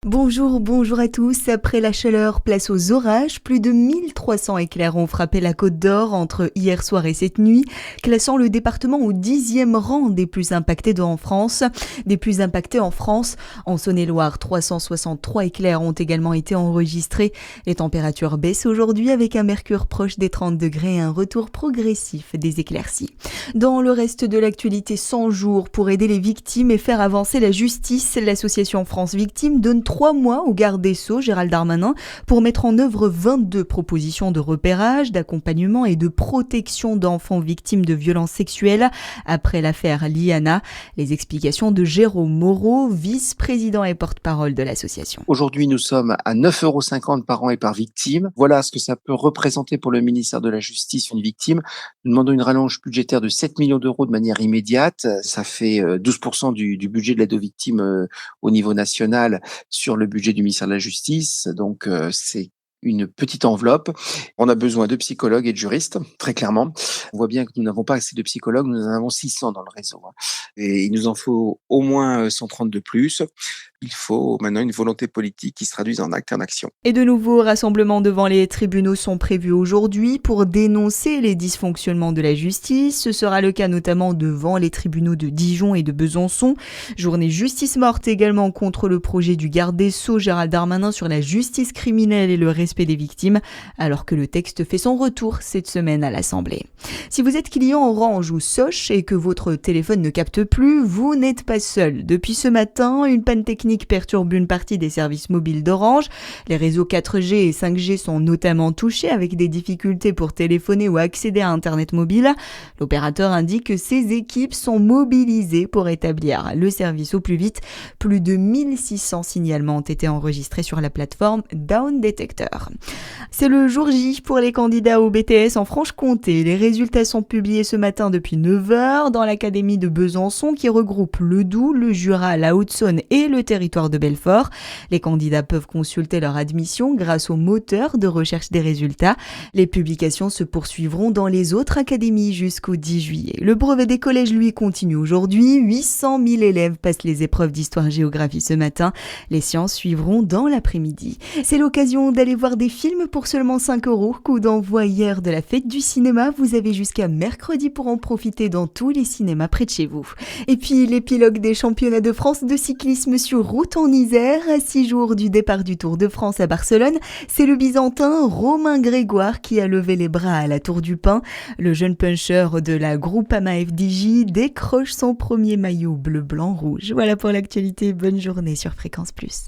Bonjour à tous. Après la chaleur, place aux orages. Plus de 1300 éclairs ont frappé la Côte d'Or entre hier soir et cette nuit, classant le département au 10e rang des plus impactés en France. En Saône-et-Loire, 363 éclairs ont également été enregistrés. Les températures baissent aujourd'hui avec un mercure proche des 30 degrés et un retour progressif des éclaircies. Dans le reste de l'actualité, 100 jours pour aider les victimes et faire avancer la justice, l'association France Victimes donne 3 mois au garde des Sceaux, Gérald Darmanin, pour mettre en œuvre 22 propositions de repérage, d'accompagnement et de protection d'enfants victimes de violences sexuelles après l'affaire Liana. Les explications de Jérôme Moreau, vice-président et porte-parole de l'association. Aujourd'hui, nous sommes à 9,50 € par an et par victime. Voilà ce que ça peut représenter pour le ministère de la Justice, une victime. Nous demandons une rallonge budgétaire de 7 millions d'euros de manière immédiate. Ça fait 12% du budget de l'aide aux victimes au niveau national sur le budget du ministère de la Justice. Donc, c'est une petite enveloppe. On a besoin de psychologues et de juristes, très clairement. On voit bien que nous n'avons pas assez de psychologues, nous en avons 600 dans le réseau. Et il nous en faut au moins 130 de plus. Il faut maintenant une volonté politique qui se traduise en actes et en action. Et de nouveaux rassemblements devant les tribunaux sont prévus aujourd'hui pour dénoncer les dysfonctionnements de la justice. Ce sera le cas notamment devant les tribunaux de Dijon et de Besançon. Journée justice morte également contre le projet du garde des Sceaux Gérald Darmanin sur la justice criminelle et le respect des victimes, alors que le texte fait son retour cette semaine à l'Assemblée. Si vous êtes client Orange ou Sosh et que votre téléphone ne capte plus, vous n'êtes pas seul. Depuis ce matin, une panne technique perturbe une partie des services mobiles d'Orange. Les réseaux 4G et 5G sont notamment touchés avec des difficultés pour téléphoner ou accéder à Internet mobile. L'opérateur indique que ses équipes sont mobilisées pour établir le service au plus vite. Plus de 1600 signalements ont été enregistrés sur la plateforme Down Detector. C'est le jour J pour les candidats au BTS en Franche-Comté. Les résultats sont publiés ce matin depuis 9h dans l'académie de Besançon qui regroupe le Doubs, le Jura, la Haute-Saône et le territoire de Belfort. Les candidats peuvent consulter leur admission grâce au moteur de recherche des résultats. Les publications se poursuivront dans les autres académies jusqu'au 10 juillet. Le brevet des collèges, lui, continue aujourd'hui. 800 000 élèves passent les épreuves d'histoire-géographie ce matin. Les sciences suivront dans l'après-midi. C'est l'occasion d'aller voir des films pour seulement 5 €. Coup d'envoi hier de la fête du cinéma. Vous avez jusqu'à mercredi pour en profiter dans tous les cinémas près de chez vous. Et puis l'épilogue des championnats de France de cyclisme sur route en Isère. À 6 jours du départ du Tour de France à Barcelone, c'est le Byzantin Romain Grégoire qui a levé les bras à la Tour du Pin. Le jeune puncher de la Groupama FDJ décroche son premier maillot bleu-blanc-rouge. Voilà pour l'actualité. Bonne journée sur Fréquence Plus.